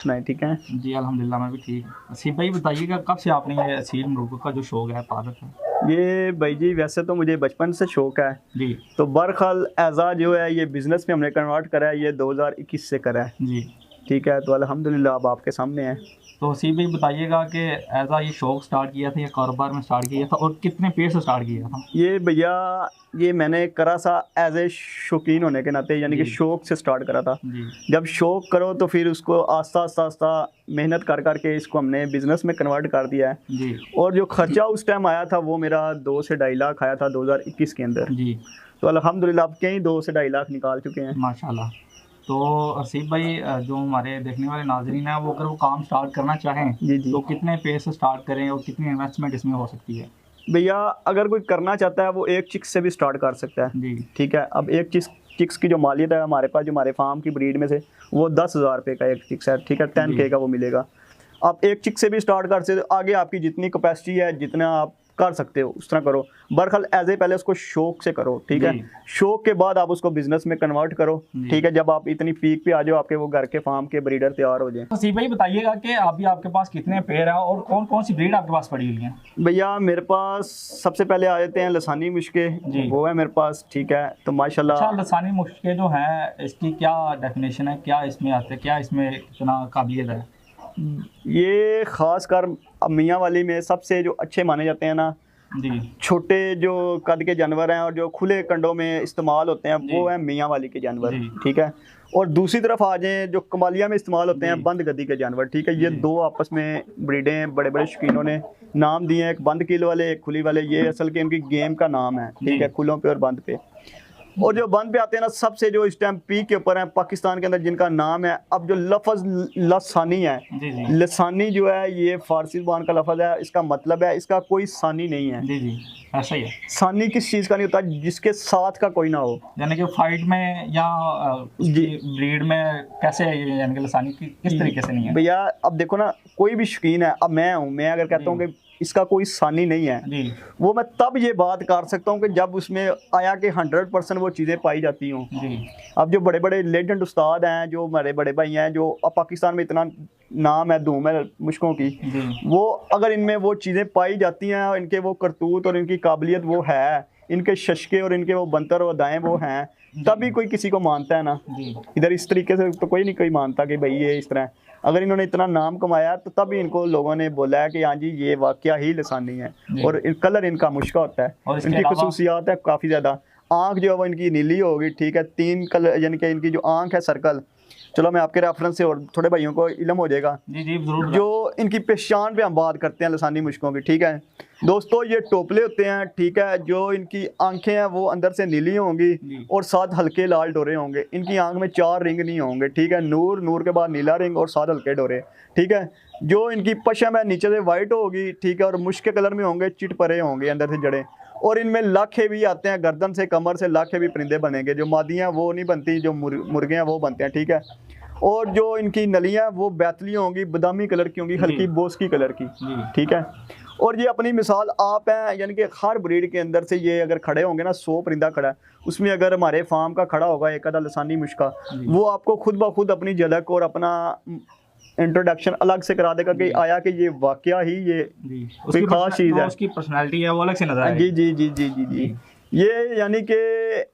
सुनाए ठीक है। जी अल्हम्दुलिल्लाह मैं भी ठीक। नसीब भाई बताइएगा कब से आपने ये असील मुर्गों का जो शौक है पाला था? ये भाई जी वैसे तो मुझे बचपन से शौक है। जी तो बहरहाल एज़ा जो है ये बिज़नेस में हमने कन्वर्ट करा है, ये 2021 से करा है। जी। ठीक है, तो अल्हम्दुलिल्लाह अब आपके सामने है। तो नसीब भाई बताइएगा कि एज़ ये शौक स्टार्ट किया था या कारोबार में स्टार्ट किया था और कितने पेड़ से स्टार्ट किया था? ये भैया ये मैंने करा था एज़ ए शौकीन होने के नाते, यानी कि जी शौक से स्टार्ट करा था। जी जब शौक करो तो फिर उसको आस्ता मेहनत कर के इसको हमने बिज़नेस में कन्वर्ट कर दिया है। जी और जो खर्चा उस टाइम आया था वो मेरा 2 से ढाई लाख आया था 2021 के अंदर। जी तो अल्हम्दुलिल्लाह अब कहीं 2 से ढाई लाख निकाल चुके हैं। माशाल्लाह। तो नसीब भाई जो हमारे देखने वाले नाज़रीन हैं वो अगर वो काम स्टार्ट करना चाहें जी, जी। तो कितने पेड़ से स्टार्ट करें और कितनी इन्वेस्टमेंट इसमें हो सकती है? भैया अगर कोई करना चाहता है वो एक चिक्स से भी स्टार्ट कर सकता है। जी ठीक है, अब एक चिक्स की जो मालियत है हमारे पास, जो हमारे फार्म की ब्रीड में से, वो 10,000 रुपये का एक चिक्स है। ठीक है, 10K जी का वो मिलेगा। आप एक चिक से भी स्टार्ट कर सकते हो, आगे आपकी जितनी कैपेसिटी है, जितना आप कर सकते हो उस तरह करो। बहरहाल एज ए पहले उसको शौक से करो। ठीक है, जी शौक के बाद आप उसको बिजनेस में कन्वर्ट करो। जी। ठीक है, जब आप इतनी पीक पे आ जाओ आपके वो घर के फार्म के ब्रीडर तैयार हो जाए। तो नसीब भाई बताइएगा कि अभी आपके पास कितने पेड़ हैं और कौन कौन सी ब्रीड आपके पास पड़ी हुई हैं? भैया मेरे पास सबसे पहले आ जाते हैं लसानी मुश्के, जी। वो है मेरे पास। ठीक है, तो माशाल्लाह। अच्छा लसानी मुश्के जो हैं इसकी क्या डेफिनेशन है, क्या इसमें आते हैं, क्या इसमें इतना काबिलियत है? ये ख़ास कर अब मियाँ वाली में सबसे जो अच्छे माने जाते हैं ना, जी छोटे जो कद के जानवर हैं और जो खुले कंडों में इस्तेमाल होते हैं, जी वो हैं मियाँ वाली के जानवर। जी ठीक है, और दूसरी तरफ आ जाएँ जो कमालिया में इस्तेमाल होते जी हैं, बंद गद्दी के जानवर। ठीक है, ये जी दो आपस में ब्रीडें हैं, बड़े बड़े शौकीनों ने नाम दिए हैं, एक बंद कील वाले, एक खुली वाले। ये असल के इनकी गेम का नाम है। ठीक जी है, खुलों पे और बंद पे। और जो बंद पे आते हैं ना, सबसे जो इस टाइम पीक के ऊपर है पाकिस्तान के अंदर, जिनका नाम है, अब जो लफ्ज़ लसानी है, जी जी लसानी जो है ये फारसी ज़ुबान का लफ्ज़ है। इसका मतलब है इसका कोई सानी नहीं है। जी जी ऐसा ही है। सानी किस चीज़ का नहीं होता? जिसके साथ का कोई ना हो। यानी कि फाइट में या जी उसकी ब्रीड में कैसे है ये, यानी कि लसानी की किस तरीके से नहीं है? भैया अब देखो ना, कोई भी शौकीन है, अब मैं हूँ, मैं अगर कहता हूँ जी कि इसका कोई सानी नहीं है, जी वो मैं तब ये बात कर सकता हूँ कि जब उसमें आया कि 100% वो चीज़ें पाई जाती हों। जी अब जो बड़े बड़े लेजेंड उस्ताद हैं, जो हमारे बड़े भाई हैं, जो अब पाकिस्तान में इतना नाम है, धूम है मुश्कों की, जी वो अगर इनमें वो चीज़ें पाई जाती हैं, इनके वो करतूत और इनकी काबिलियत वो है, इनके शशके और इनके वो बंतर और दाएँ वो हैं, तभी कोई किसी को मानता है ना। जी इधर इस तरीके से तो कोई नहीं कोई मानता कि भाई ये इस तरह है। अगर इन्होंने इतना नाम कमाया तो तभी इनको लोगों ने बोला है कि हाँ जी ये वाकया ही लसानी है। जी। और कलर इनका मुश्का होता है, और इसके इनकी अलावा खसूसियात है काफ़ी ज़्यादा। आँख जो है वो इनकी नीली होगी। ठीक है, 3 कलर, यानी कि इनकी जो आँख है सर्कल। चलो मैं आपके रेफरेंस से, और थोड़े भाइयों को इल्म हो जाएगा। जी जी ज़रूर जो इनकी पहचान पे हम बात करते हैं लसानी मुश्कों की। ठीक है दोस्तों, ये टोपले होते हैं। ठीक है, जो इनकी आंखें हैं वो अंदर से नीली होंगी जी और 7 हल्के लाल डोरे होंगे। इनकी आंख में 4 रिंग नहीं होंगे। ठीक है, नूर, नूर के बाद नीला रिंग और 7 हल्के डोरे। ठीक है, जो इनकी पशम है नीचे से वाइट होगी। ठीक है, और मुश्क कलर में होंगे, चिट परे होंगे अंदर से जड़ें। और इनमें लाखे भी आते हैं, गर्दन से कमर से लाखे भी परिंदे बनेंगे। जो मादियाँ वो नहीं बनती, जो मुर्गे हैं वो बनते हैं। ठीक है, और जो इनकी नलियाँ वो बैतली होंगी, बादामी कलर की होंगी, हल्की बोस्की कलर की। जी ठीक है, और ये अपनी मिसाल आप हैं, यानी कि हर ब्रीड के अंदर से ये अगर खड़े होंगे ना, 100 परिंदा खड़ा है, उसमें अगर हमारे फार्म का खड़ा होगा एक आधा लसानी मुश्का, जी वो आपको खुद ब खुद अपनी झलक और अपना इंट्रोडक्शन अलग से करा देगा कि आया कि ये वाकया ही ये जी कोई खास चीज़ है। उसकी पर्सनैलिटी है वो अलग से नजर जी आएगी। जी जी जी जी जी। ये यानी कि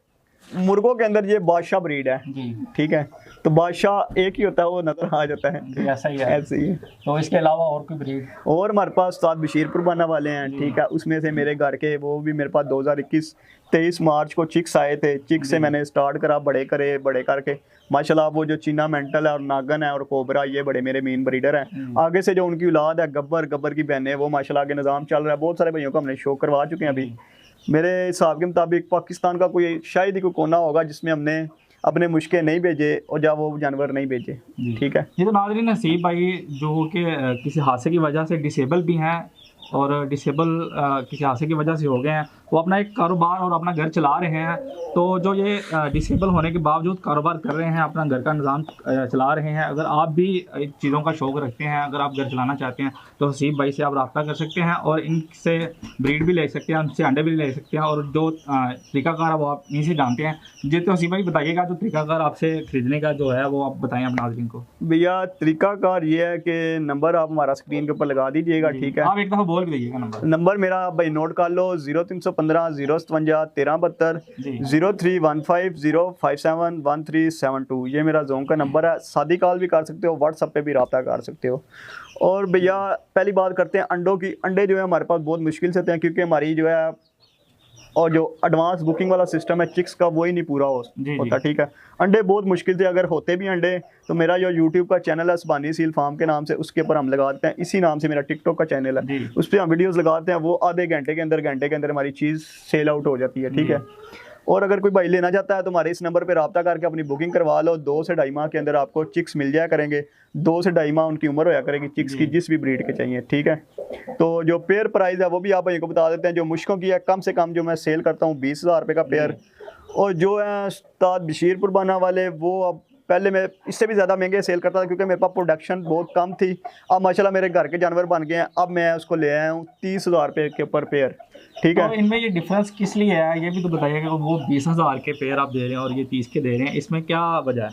मुर्गों के अंदर ये बादशाह ब्रीड है। जी ठीक है, तो बादशाह एक ही होता है, वो नजर आ जाता है। जी ऐसा ही है। ऐसे ही है। तो इसके अलावा और कोई ब्रीड? और हमारे पास उस्ताद बशीरपुर बाना वाले हैं। जी। ठीक है, उसमें से मेरे घर के वो भी मेरे पास 2021-23 मार्च को चिक्स आए थे। चिक्स से जी। मैंने स्टार्ट करा, बड़े करे, बड़े करके माशाल्लाह वो जो चीना मेंटल है और नागन है और कोबरा, ये बड़े मेरे मेन ब्रीडर हैं। आगे से जो उनकी औलाद है, गब्बर, गब्बर की बहनें, वो माशाल्लाह आगे निज़ाम चल रहा है। बहुत सारे भाइयों को हमने शो करवा चुके हैं अभी। मेरे हिसाब के मुताबिक पाकिस्तान का कोई शायद ही कोई कोना होगा जिसमें हमने अपने मुश्के नहीं भेजे और जब वो जानवर नहीं भेजे। जी। ठीक है, ये तो नाज़रीन नसीब भाई जो कि किसी हादसे की वजह से डिसेबल भी हैं और डिसेबल किसी हादसे की वजह से हो गए हैं, वो अपना एक कारोबार और अपना घर चला रहे हैं। तो जो ये डिसेबल होने के बावजूद कारोबार कर रहे हैं, अपना घर का निज़ाम चला रहे हैं, अगर आप भी इन चीज़ों का शौक़ रखते हैं, अगर आप घर चलाना चाहते हैं तो हसीब भाई से आप रब्ता कर सकते हैं और इनसे ब्रीड भी ले सकते हैं, उनसे अंडे भी ले सकते हैं। और जो तरीकाकार है वो आप इनसे जानते हैं जी। तो हसीब भाई बताइएगा जो तरीकाकार आपसे ख़रीदने का जो है वो आप बताएं अपने नाज़रीन को। भैया तरीकाकार ये है कि नंबर आप हमारा स्क्रीन के ऊपर लगा दीजिएगा, ठीक है। आप एक दफ़ा बोल के दीजिएगा नंबर मेरा भाई नोट कर लो, 0315 057 1372 0315 057 1372। ये मेरा जोन का नंबर है। सादी कॉल भी कर सकते हो, व्हाट्सएप पे भी रब्ता कर सकते हो। और भैया पहली बात करते हैं अंडों की। अंडे जो है हमारे पास बहुत मुश्किल से होते हैं, क्योंकि हमारी जो है और जो एडवांस बुकिंग वाला सिस्टम है चिक्स का, वही नहीं पूरा होता, ठीक है। अंडे बहुत मुश्किल से, अगर होते भी अंडे तो मेरा जो यूट्यूब का चैनल है सुभानी सील फार्म के नाम से, उसके ऊपर हम लगाते हैं। इसी नाम से मेरा टिकटॉक का चैनल है, उस पर हम वीडियोस लगाते हैं। वो आधे घंटे के अंदर हमारी चीज़ सेल आउट हो जाती है, ठीक है। और अगर कोई भाई लेना चाहता है तो हमारे इस नंबर पे रब्ता करके अपनी बुकिंग करवा लो। 2 से 2.5 माह के अंदर आपको चिक्स मिल जाया करेंगे। 2 से 2.5 माह उनकी उम्र होया करेगी चिक्स की, जिस भी ब्रीड के चाहिए, ठीक है। तो जो पेयर प्राइस है वो भी आप भाई को बता देते हैं। जो मुश्कों की है कम से कम जो मैं सेल करता हूँ 20,000 रुपये का पेयर। और जो है उस्ताद बशीर पुरबाना वाले, वो अब पहले मैं इससे भी ज़्यादा महंगे सेल करता था, क्योंकि मेरे पास प्रोडक्शन बहुत कम थी। अब माशाल्लाह मेरे घर के जानवर बन गए हैं। अब मैं उसको ले आया हूँ 30,000 रुपये के ऊपर पेयर, ठीक है। तो इनमें ये डिफरेंस किस लिए है ये भी तो बताइएगा। वो 20,000 के पेयर आप दे रहे हैं और ये 30 के दे रहे हैं, इसमें क्या वजह है?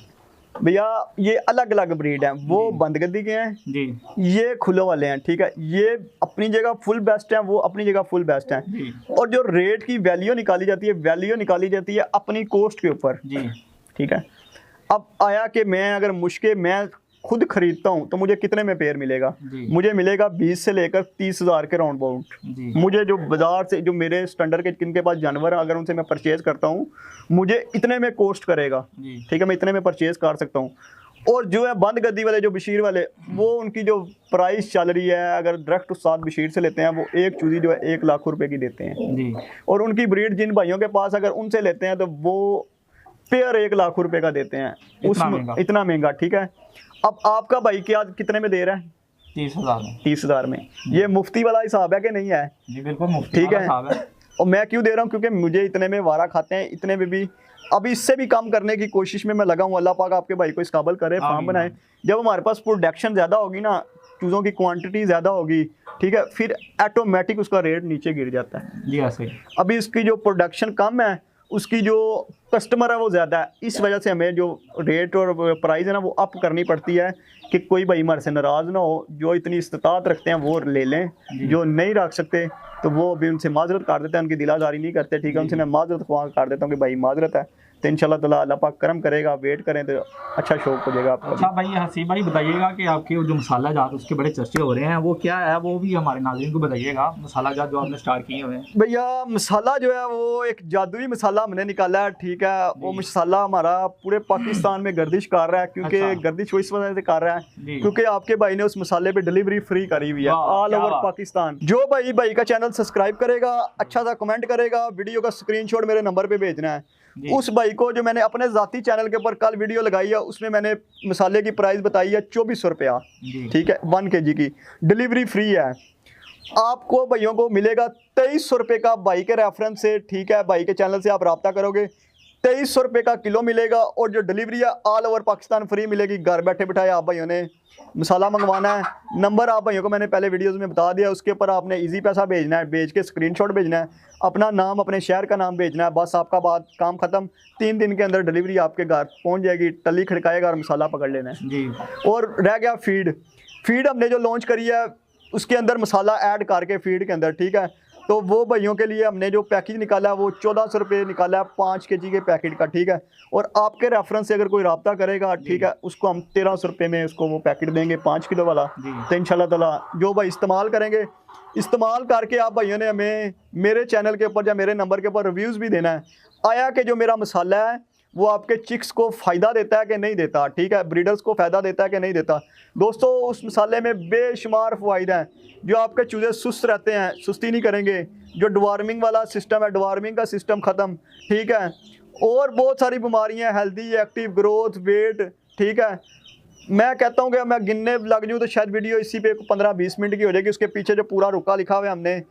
भैया ये अलग अलग ब्रीड हैं। वो बंदगद्दी के हैं जी, ये खुले वाले हैं, ठीक है। ये अपनी जगह फुल बेस्ट हैं, वो अपनी जगह फुल बेस्ट हैं। और जो रेट की वैल्यू निकाली जाती है अपनी कॉस्ट के ऊपर जी, ठीक है। अब आया कि मैं अगर मैं खुद खरीदता हूँ तो मुझे कितने में पेयर मिलेगा? मुझे मिलेगा 20 से लेकर 30,000 के राउंड अबाउट। मुझे जो बाजार से जो मेरे स्टैंडर्ड के जिनके पास जानवर हैं, अगर उनसे मैं परचेज करता हूँ मुझे इतने में कॉस्ट करेगा, ठीक है। मैं इतने में परचेज कर सकता हूँ। और जो है बंद गद्दी वाले जो बशीर वाले, वो उनकी जो प्राइस चल रही है, अगर डायरेक्ट उस्ताद बशीर से लेते हैं वो एक चूजी जो है 1 लाख रुपए की देते हैं। और उनकी ब्रीड जिन भाइयों के पास अगर उनसे लेते हैं तो वो पेयर 1 लाख रुपए का देते हैं। इतना महंगा, ठीक है। अब आपका भाई क्या कितने में दे रहा है? 30,000 में। 30,000 में। ये मुफ्ती वाला हिसाब है कि नहीं है? जी बिल्कुल मुफ्ती वाला हिसाब है। और मैं क्यों दे रहा हूँ? क्योंकि मुझे इतने में वारा खाते हैं, इतने में भी अभी इससे भी कम करने की कोशिश में मैं लगा हूँ। अल्लाह पाक आपके भाई को इस काबिल करे, फार्म बनाए। जब हमारे पास प्रोडक्शन ज़्यादा होगी ना, चूज़ों की क्वांटिटी ज़्यादा होगी, ठीक है, फिर ऑटोमेटिक उसका रेट नीचे गिर जाता है जी। ऐसे अभी इसकी जो प्रोडक्शन कम है, उसकी जो कस्टमर है वो ज़्यादा है। इस वजह से हमें जो रेट और प्राइस है ना वो अप करनी पड़ती है कि कोई भाई हमारे से नाराज़ ना हो। जो इतनी इस्तात रखते हैं वो ले लें, जो नहीं रख सकते तो वो भी उनसे माजरत कर देते हैं, उनकी दिलाजारी नहीं करते, ठीक है। उनसे मैं माजरत ख्वाह कर देता हूँ कि भाई माजरत है, तो इंशाल्लाह ताला अल्लाह पाक करम करेगा। वेट करें तो अच्छा शौक हो जाएगा आपको। अच्छा भाई हसीब भाई बताइएगा कि आपके जो मसाला जात उसके बड़े चर्चे हो रहे हैं, वो क्या है? वो भी हमारे नाज़रीन को बताइएगा। मसाला जात जो आपने स्टार्ट किए हुए हैं। भैया मसाला जो है वो एक जादुई मसाला हमने निकाला है, ठीक है। वो मसाला हमारा पूरे पाकिस्तान में गर्दिश कर रहा है, क्योंकि गर्दिश वो इस वजह से कर रहा है क्योंकि आपके भाई ने उस मसाले पे डिलीवरी फ्री करी हुई है ऑल ओवर पाकिस्तान। जो भाई का चैनल सब्सक्राइब करेगा, अच्छा सा कमेंट करेगा, वीडियो का स्क्रीनशॉट मेरे नंबर पे भेजना है। उस भाई को जो मैंने अपने जाती चैनल के ऊपर कल वीडियो लगाई है, उसमें मैंने मसाले की प्राइस बताई है 2400 रुपया, ठीक है। 1 kg की डिलीवरी फ्री है। आपको भाइयों को मिलेगा 2300 रुपये का भाई के रेफरेंस से, ठीक है। भाई के चैनल से आप रब्ता करोगे 2300 रुपये का किलो मिलेगा। और जो डिलीवरी है ऑल ओवर पाकिस्तान फ्री मिलेगी। घर बैठे बिठाए आप भाइयों ने मसाला मंगवाना है, नंबर आप भाइयों को मैंने पहले वीडियोस में बता दिया, उसके ऊपर आपने इजी पैसा भेजना है, भेज के स्क्रीनशॉट भेजना है, अपना नाम अपने शहर का नाम भेजना है, बस आपका बात काम ख़त्म। 3 दिन के अंदर डिलीवरी आपके घर पहुंच जाएगी। टली खड़काएगा और मसाला पकड़ लेना है जी। और रह गया फीड हमने जो लॉन्च करी है उसके अंदर मसाला ऐड करके फीड के अंदर, ठीक है। तो वो भाइयों के लिए हमने जो पैकेज निकाला है वो 1400 रुपये निकाला है 5 kg के पैकेट का, ठीक है। और आपके रेफरेंस से अगर कोई रब्ता करेगा, ठीक है, उसको हम 1300 रुपये में उसको वो पैकेट देंगे 5 किलो वाला। तो इंशाल्लाह ताला जो भाई इस्तेमाल करेंगे, इस्तेमाल करके आप भाइयों ने हमें मेरे चैनल के ऊपर या मेरे नंबर के ऊपर रिव्यूज़ भी देना है। आया कि जो मेरा मसाला है वो आपके चिक्स को फ़ायदा देता है कि नहीं देता, ठीक है, ब्रीडर्स को फ़ायदा देता है कि नहीं देता। दोस्तों उस मसाले में बेशुमार फ़वाइद हैं। जो आपके चूज़े सुस्त रहते हैं, सुस्ती नहीं करेंगे। जो डिवॉर्मिंग वाला सिस्टम है, डिवॉर्मिंग का सिस्टम ख़त्म, ठीक है। और बहुत सारी बीमारियां, हेल्दी एक्टिव ग्रोथ, वेट, ठीक है, मैं कहता हूँ कि मैं गिनने लग जाऊँ तो शायद वीडियो इसी पे 15-20 मिनट की हो जाएगी। उसके पीछे जो पूरा रुका लिखा हुआ है हमने,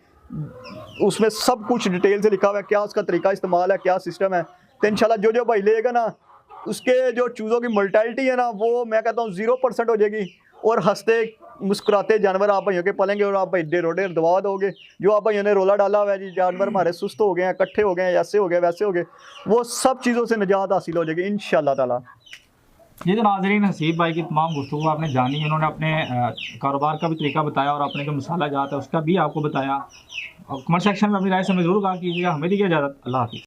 उसमें सब कुछ डिटेल से लिखा हुआ है, क्या उसका तरीका इस्तेमाल है, क्या सिस्टम है। तो इंशाल्लाह जो जो भाई लेगा ना, उसके जो चूज़ों की मोर्टेलिटी है ना, वो मैं कहता हूँ 0% हो जाएगी। और हंसते मुस्कुराते जानवर आप भाइयों के पलेंगे और आप भाई डेढ़ दवा दोगे। जो आप भाइयों ने रोला डाला हुआ है जी, जानवर हमारे सुस्त हो गए हैं, इकट्ठे हो गए हैं, ऐसे हो गए वैसे हो गए, वो सब चीज़ों से निजात हासिल हो जाएगी इंशाल्लाह ताला। ये तो नाज़रीन, हसीब भाई की तमाम गुफ्तगू आपने जानी। उन्होंने अपने कारोबार का भी तरीका बताया और अपने जो मसाला जात है उसका भी आपको बताया। और कमेंट सेक्शन में अपनी राय से ज़रूर कहा कीजिएगा। हमें दीजिए इजाज़त। अल्लाह हाफ़िज़।